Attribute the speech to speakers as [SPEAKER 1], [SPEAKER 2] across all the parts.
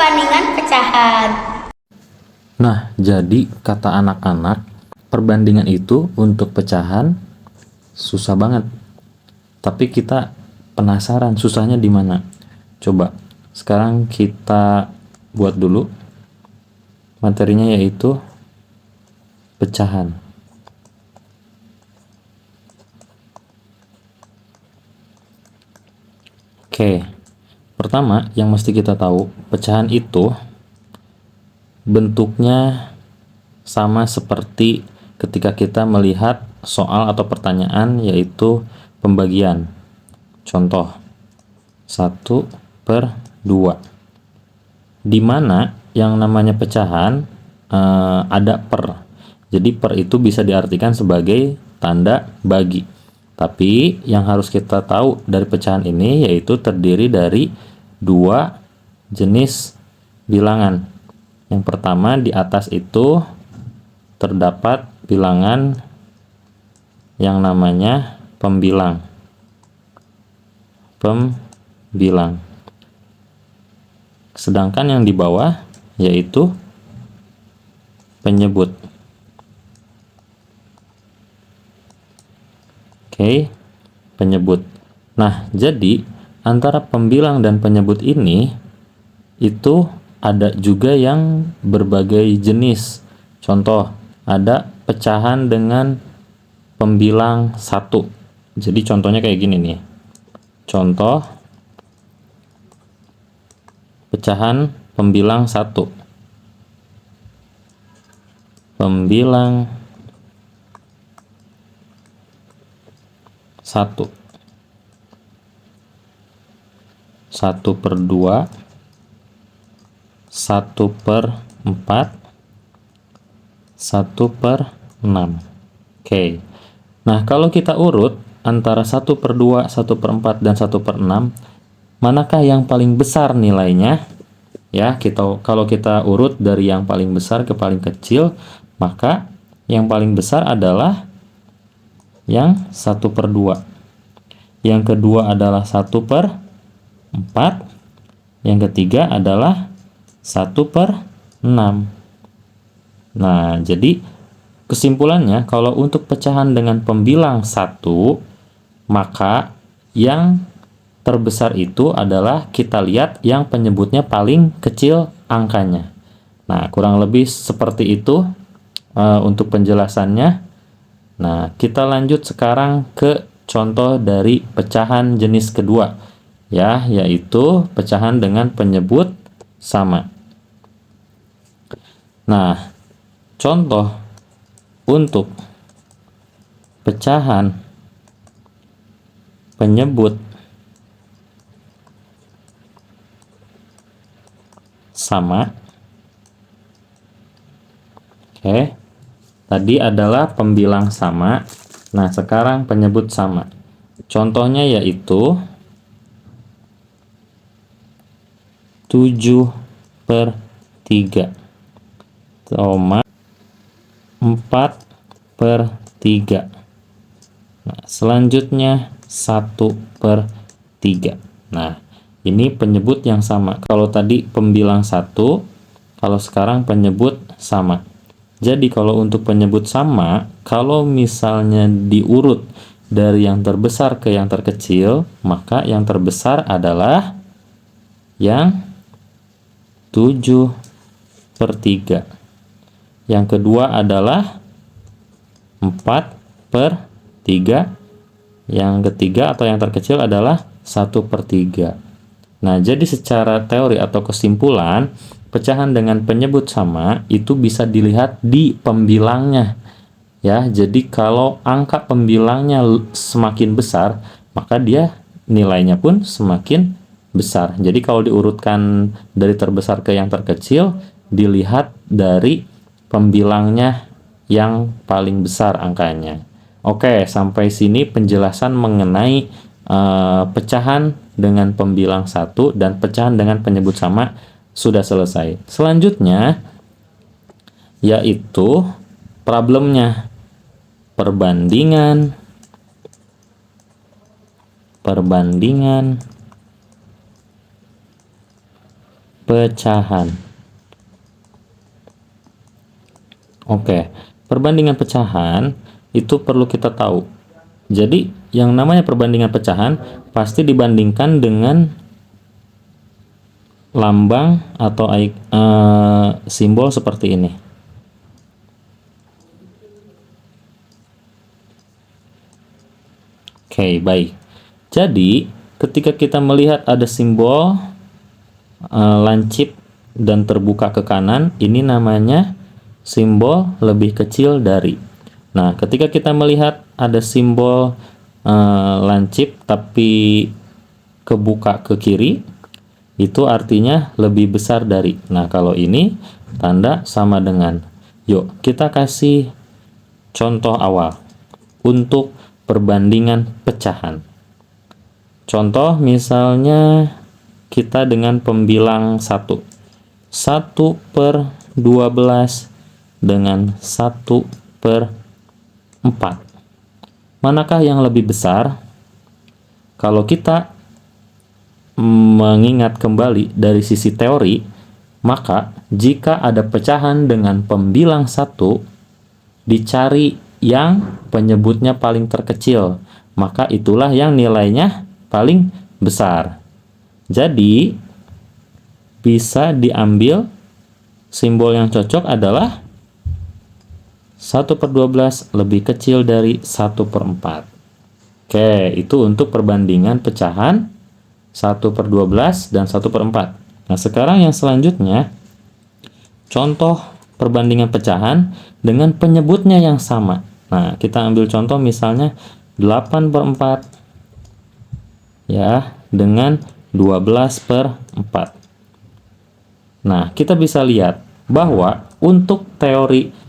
[SPEAKER 1] perbandingan pecahan.
[SPEAKER 2] Nah, jadi kata anak-anak, perbandingan itu untuk pecahan susah banget. Tapi kita penasaran susahnya di mana? Coba sekarang kita buat dulu materinya, yaitu pecahan. Oke, pertama yang mesti kita tahu, pecahan itu bentuknya sama seperti ketika kita melihat soal atau pertanyaan, yaitu pembagian. Contoh 1/2, di mana yang namanya pecahan ada per. Jadi per itu bisa diartikan sebagai tanda bagi. Tapi yang harus kita tahu dari pecahan ini yaitu terdiri dari dua jenis bilangan. Yang pertama, di atas itu terdapat bilangan yang namanya pembilang. Sedangkan yang di bawah yaitu penyebut. Oke, penyebut. Nah, jadi antara pembilang dan penyebut ini itu ada juga yang berbagai jenis. Contoh, ada pecahan dengan pembilang 1. Jadi contohnya kayak gini nih. Contoh pecahan pembilang 1. Pembilang 1. 1/2, 1/4, 1/6. Oke. Nah, kalau kita urut antara 1/2, 1/4, dan 1/6, manakah yang paling besar nilainya? Ya, kalau kita urut dari yang paling besar ke paling kecil, maka yang paling besar adalah yang 1/2. Yang kedua adalah 1/4. Yang ketiga adalah 1/6. Nah, jadi kesimpulannya, kalau untuk pecahan dengan pembilang 1, maka yang terbesar itu adalah kita lihat yang penyebutnya paling kecil angkanya. Nah, kurang lebih seperti itu untuk penjelasannya. Nah, kita lanjut sekarang ke contoh dari pecahan jenis kedua, ya, yaitu pecahan dengan penyebut sama. Nah, contoh untuk pecahan penyebut sama. Oke. Tadi adalah pembilang sama. Nah, sekarang penyebut sama. Contohnya yaitu 7/3, 4/3. Nah, selanjutnya 1/3. Nah, ini penyebut yang sama. Kalau tadi pembilang 1, kalau sekarang penyebut sama. Jadi kalau untuk penyebut sama, kalau misalnya diurut dari yang terbesar ke yang terkecil, maka yang terbesar adalah yang 7/3. Yang kedua adalah 4/3. Yang ketiga atau yang terkecil adalah 1/3. Nah, jadi secara teori atau kesimpulan, pecahan dengan penyebut sama itu bisa dilihat di pembilangnya. Ya, jadi kalau angka pembilangnya semakin besar, maka dia nilainya pun semakin besar. Jadi kalau diurutkan dari terbesar ke yang terkecil, dilihat dari pembilangnya yang paling besar angkanya. Oke, sampai sini penjelasan mengenai pecahan dengan pembilang 1 dan pecahan dengan penyebut sama sudah selesai. Selanjutnya yaitu problemnya, perbandingan pecahan. Oke, perbandingan pecahan itu perlu kita tahu. Jadi, yang namanya perbandingan pecahan pasti dibandingkan dengan lambang atau simbol seperti ini. Oke, baik. Jadi, ketika kita melihat ada simbol lancip dan terbuka ke kanan, ini namanya simbol lebih kecil dari. Nah, ketika kita melihat ada simbol lancip tapi kebuka ke kiri, itu artinya lebih besar dari. Nah, kalau ini tanda sama dengan. Yuk, kita kasih contoh awal untuk perbandingan pecahan. Contoh misalnya kita dengan pembilang 1. 1/12 dengan 1/4. Manakah yang lebih besar? Kalau kita mengingat kembali dari sisi teori, maka jika ada pecahan dengan pembilang 1, dicari yang penyebutnya paling terkecil, maka itulah yang nilainya paling besar. Jadi, bisa diambil simbol yang cocok adalah 1/12 lebih kecil dari 1/4. Oke, itu untuk perbandingan pecahan 1/12 dan 1/4. Nah, sekarang yang selanjutnya, contoh perbandingan pecahan dengan penyebutnya yang sama. Nah, kita ambil contoh misalnya 8/4 ya, dengan 12/4. Nah, kita bisa lihat bahwa untuk teori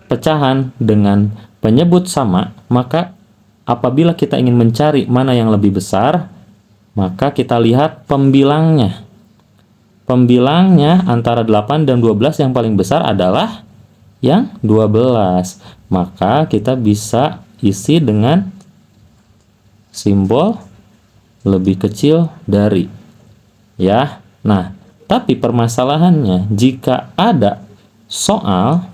[SPEAKER 2] pecahan dengan penyebut sama, maka apabila kita ingin mencari mana yang lebih besar, maka kita lihat pembilangnya. Pembilangnya antara 8 dan 12 yang paling besar adalah yang 12. Maka kita bisa isi dengan simbol lebih kecil dari. Ya. Nah, tapi permasalahannya jika ada soal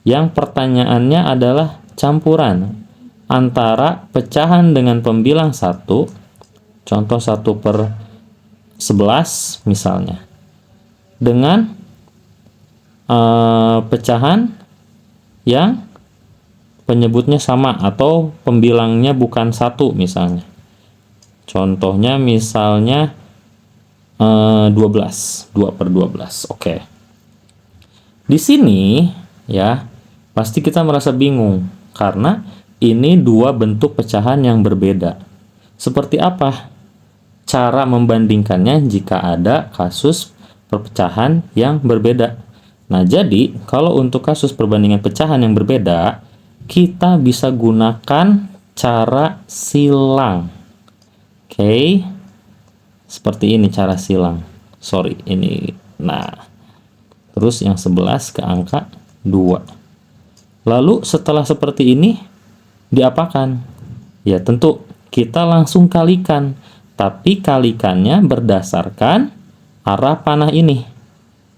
[SPEAKER 2] yang pertanyaannya adalah campuran antara pecahan dengan pembilang 1, contoh 1/11 misalnya, dengan pecahan yang penyebutnya sama atau pembilangnya bukan 1 misalnya. Contohnya misalnya 12, 2/12. Oke. Di sini ya, pasti kita merasa bingung karena ini dua bentuk pecahan yang berbeda. Seperti apa cara membandingkannya jika ada kasus perpecahan yang berbeda? Nah, jadi kalau untuk kasus perbandingan pecahan yang berbeda, kita bisa gunakan cara silang. Oke. Seperti ini cara silang. Sorry, ini. Nah, terus yang 11 ke angka 2. Lalu setelah seperti ini diapakan? Ya, tentu kita langsung kalikan, tapi kalikannya berdasarkan arah panah ini.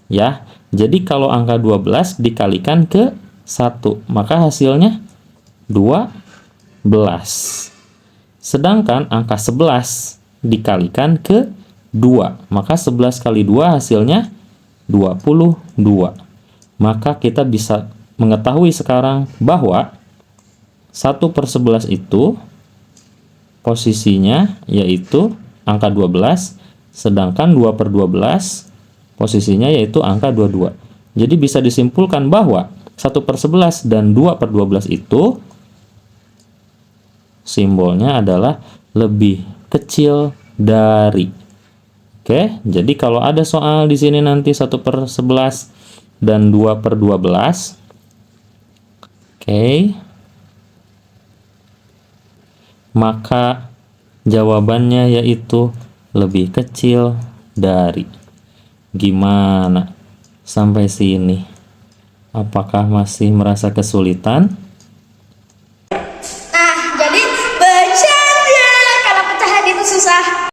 [SPEAKER 2] Ya, jadi kalau angka 12 dikalikan ke 1, maka hasilnya 12. Sedangkan angka 11 dikalikan ke 2, maka 11 kali 2 hasilnya 22. Maka kita bisa mengetahui sekarang bahwa 1/11 itu posisinya yaitu angka 12, sedangkan 2/12 posisinya yaitu angka 22. Jadi bisa disimpulkan bahwa 1/11 dan 2/12 itu simbolnya adalah lebih kecil dari. Oke, jadi kalau ada soal di sini nanti 1/11 dan 2/12, oke, maka jawabannya yaitu lebih kecil dari. Gimana sampai sini? Apakah masih merasa kesulitan?
[SPEAKER 1] Nah, jadi bercanda kalau pecahan itu susah.